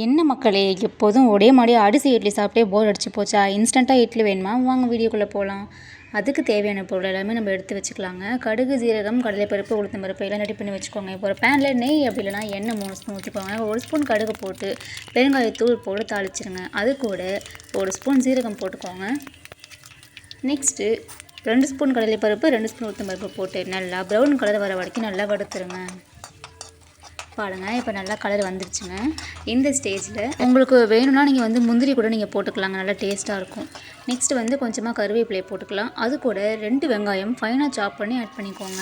என்ன மக்களே, எப்போதும் ஒரே மாதிரி அரிசி இட்லி சாப்பிட்டே போர் அடிச்சு போச்சா? இன்ஸ்டண்ட்டாக இட்லி வேணுமா? வாங்க வீடியோக்குள்ளே போகலாம். அதுக்கு தேவையான பொருள் எல்லாமே நம்ம எடுத்து வச்சுக்கலாங்க. கடுகு, ஜீரகம், கடலைப்பருப்பு, உளுத்தம் பருப்பு எல்லாம் ரெடி பண்ணி வச்சுக்கோங்க. இப்போ ஒரு பேனில் நெய் அப்படி இல்லைனா எண்ணெய் 3 ஸ்பூன் ஊற்றிக்கோங்க. 1 ஸ்பூன் கடுகு போட்டு பெருங்காயத்தூள் போட்டு தாளிச்சிருங்க. அது கூட 1 ஸ்பூன் ஜீரகம் போட்டுக்கோங்க. நெக்ஸ்ட்டு 2 ஸ்பூன் கடலைப்பருப்பு, 2 ஸ்பூன் உளுத்தம் பருப்பு போட்டு நல்லா ப்ரௌன் கலர் வர வரைக்கும் நல்லா வறுத்துருங்க. பாருங்கள், இப்போ நல்லா கலர் வந்துருச்சுங்க. இந்த ஸ்டேஜில் உங்களுக்கு வேணும்னா நீங்கள் முந்திரி கூட நீங்கள் போட்டுக்கலாங்க, நல்லா டேஸ்ட்டாக இருக்கும். நெக்ஸ்ட்டு கொஞ்சமாக கருவேப்பிலையை போட்டுக்கலாம். அது கூட 2 வெங்காயம் ஃபைனாக சாப் பண்ணி ஆட் பண்ணிக்கோங்க.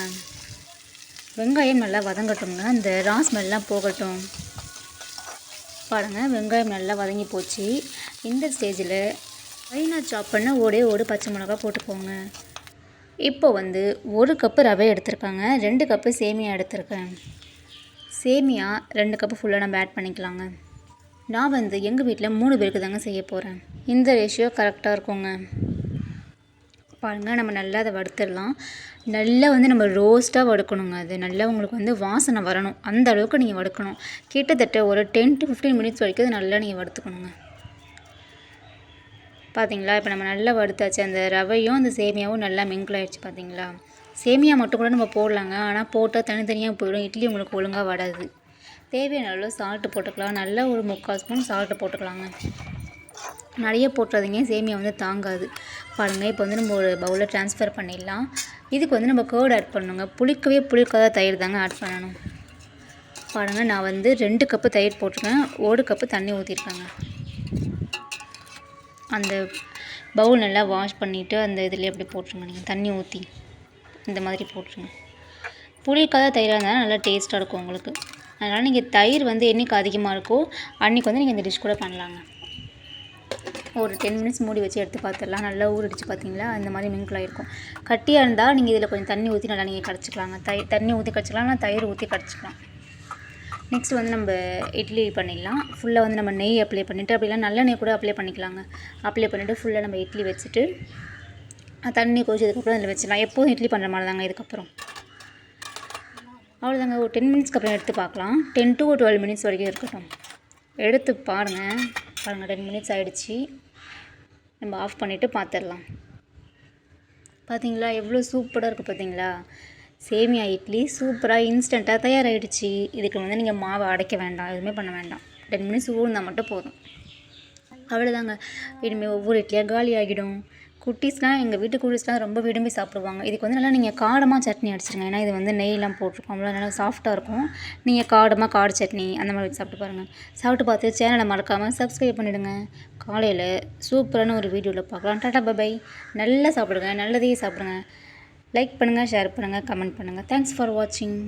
வெங்காயம் நல்லா வதங்கட்டுங்க, அந்த ரா ஸ்மெல்லாம் போகட்டும். பாருங்கள், வெங்காயம் நல்லா வதங்கி போச்சு. இந்த ஸ்டேஜில் ஃபைனாக சாப் பண்ண ஒரு பச்சை மிளகா போட்டுக்கோங்க. இப்போ 1 கப்பு ரவை எடுத்திருக்காங்க, 2 கப்பு சேமியா எடுத்திருக்கேன். சேமியா 2 கப்பு ஃபுல்லாக நம்ம ஆட் பண்ணிக்கலாங்க. நான் எங்கள் வீட்டில் 3 பேருக்கு தாங்க செய்ய போகிறேன். இந்த ரேஷியோ கரெக்டாக இருக்குங்க. பாருங்கள், நம்ம நல்லா அதை வறுத்துடலாம். நல்லா நம்ம ரோஸ்ட்டாக வறுக்கணுங்க. அது நல்லா உங்களுக்கு வாசனை வரணும், அந்த அளவுக்கு நீங்கள் வறுக்கணும். கிட்டத்தட்ட ஒரு 10 to 15 மினிட்ஸ் வரைக்கும் அது நல்லா நீங்கள் வறுத்துக்கணுங்க. பார்த்தீங்களா, இப்போ நம்ம நல்லா வறுத்தாச்சு. அந்த ரவையும் அந்த சேமியாவும் நல்லா மிங்கிள் ஆகிடுச்சு. பார்த்தீங்களா, சேமியா மட்டும் கூட நம்ம போடலாங்க, ஆனால் போட்டால் தனித்தனியாக போயிடும், இட்லி உங்களுக்கு ஒழுங்காக வராது. தேவையான அளவு சால்ட்டு போட்டுக்கலாம். நல்லா ஒரு 3/4 ஸ்பூன் சால்ட்டு போட்டுக்கலாங்க. நிறைய போட்டுறதுங்க, சேமியா தாங்காது. பாருங்கள், இப்போ நம்ம ஒரு பவுலில் ட்ரான்ஸ்ஃபர் பண்ணிடலாம். இதுக்கு நம்ம கேர்டு ஆட் பண்ணணுங்க. புளிக்காத தயிர் தாங்க ஆட் பண்ணணும். பாருங்கள், நான் 2 கப்பு தயிர் போட்டிருக்கேன், 1 கப்பு தண்ணி ஊற்றிருக்கேங்க. அந்த பவுல் நல்லா வாஷ் பண்ணிவிட்டு அந்த இதில் எப்படி போட்டுருங்க, நீங்கள் தண்ணி ஊற்றி இந்த மாதிரி போட்டுருங்க. புளிக்காத தயிராக இருந்தாலும் நல்லா டேஸ்ட்டாக இருக்கும் உங்களுக்கு. அதனால் நீங்கள் தயிர் என்றைக்கு அதிகமாக இருக்கோ அன்றைக்கி நீங்கள் இந்த டிஷ் கூட பண்ணலாங்க. ஒரு 10 மினிட்ஸ் மூடி வச்சு எடுத்து பார்த்துடலாம். நல்லா ஊறிடுச்சு. பார்த்தீங்களா, இந்த மாதிரி மிங்கிளாக இருக்கும். கட்டியாக இருந்தால் நீங்கள் இதில் கொஞ்சம் தண்ணி ஊற்றி நல்லா நீங்கள் கரைச்சிக்கலாங்க. தண்ணி ஊற்றி கரைச்சிக்கலாம், இல்லை தயிர் ஊற்றி கரைச்சிக்கலாம். நெக்ஸ்ட் நம்ம இட்லி பண்ணிடலாம். ஃபுல்லாக நம்ம நெய் அப்ளை பண்ணிவிட்டு, அப்படிலாம் நல்லெண்ணெய் கூட அப்ளை பண்ணிக்கலாங்க. அப்ளை பண்ணிவிட்டு ஃபுல்லாக நம்ம இட்லி வச்சுட்டு தண்ணி கொதிச்சதுக்கப்புறம் அதில் வச்சிடலாம். எப்போதும் இட்லி பண்ணுற மாதிரி தாங்க. இதுக்கப்புறம் அவ்வளோதாங்க. ஒரு 10 மினிட்ஸ்க்கு அப்புறம் எடுத்து பார்க்கலாம். 10 to 12 மினிட்ஸ் வரைக்கும் இருக்கட்டும். எடுத்து பாருங்கள். 10 மினிட்ஸ் ஆகிடுச்சி. நம்ம ஆஃப் பண்ணிவிட்டு பார்த்துடலாம். பார்த்தீங்களா, எவ்வளோ சூப்பராக இருக்குது. பார்த்தீங்களா, சேமியா இட்லி சூப்பராக இன்ஸ்டண்ட்டாக தயாராகிடுச்சு. இதுக்கு நீங்கள் மாவை அடைக்க வேண்டாம், எதுவுமே பண்ண வேண்டாம். 10 மினிட்ஸ் ஊறினால் மட்டும் போதும். அவ்வளோதாங்க. இனிமேல் ஒவ்வொரு இட்லியாக காலி ஆகிடும். குட்டீஸ்லாம், எங்கள் வீட்டு குட்டீஸ்லாம் ரொம்ப விரும்பி சாப்பிடுவாங்க. இதுக்கு நல்லா நீங்கள் காரமாக சட்னி அடிச்சிருங்க. ஏன்னா இது நெய்லாம் போட்டிருக்கோம், அவ்வளோ நல்லா சாஃப்ட்டாக இருக்கும். நீங்கள் கார சட்னி அந்த மாதிரி வச்சு சாப்பிட்டு பாருங்கள். சாப்பிட்டு பார்த்து சேனலை மறக்காமல் சப்ஸ்கிரைப் பண்ணிவிடுங்க. காலையில் சூப்பரான ஒரு வீடியோவில் பார்க்கலாம். Tata bye. நல்லா சாப்பிடுங்க, நல்லதையே சாப்பிடுங்க. லைக் பண்ணுங்கள், ஷேர் பண்ணுங்கள், கமெண்ட் பண்ணுங்கள். தேங்க்ஸ் ஃபார் வாட்சிங்.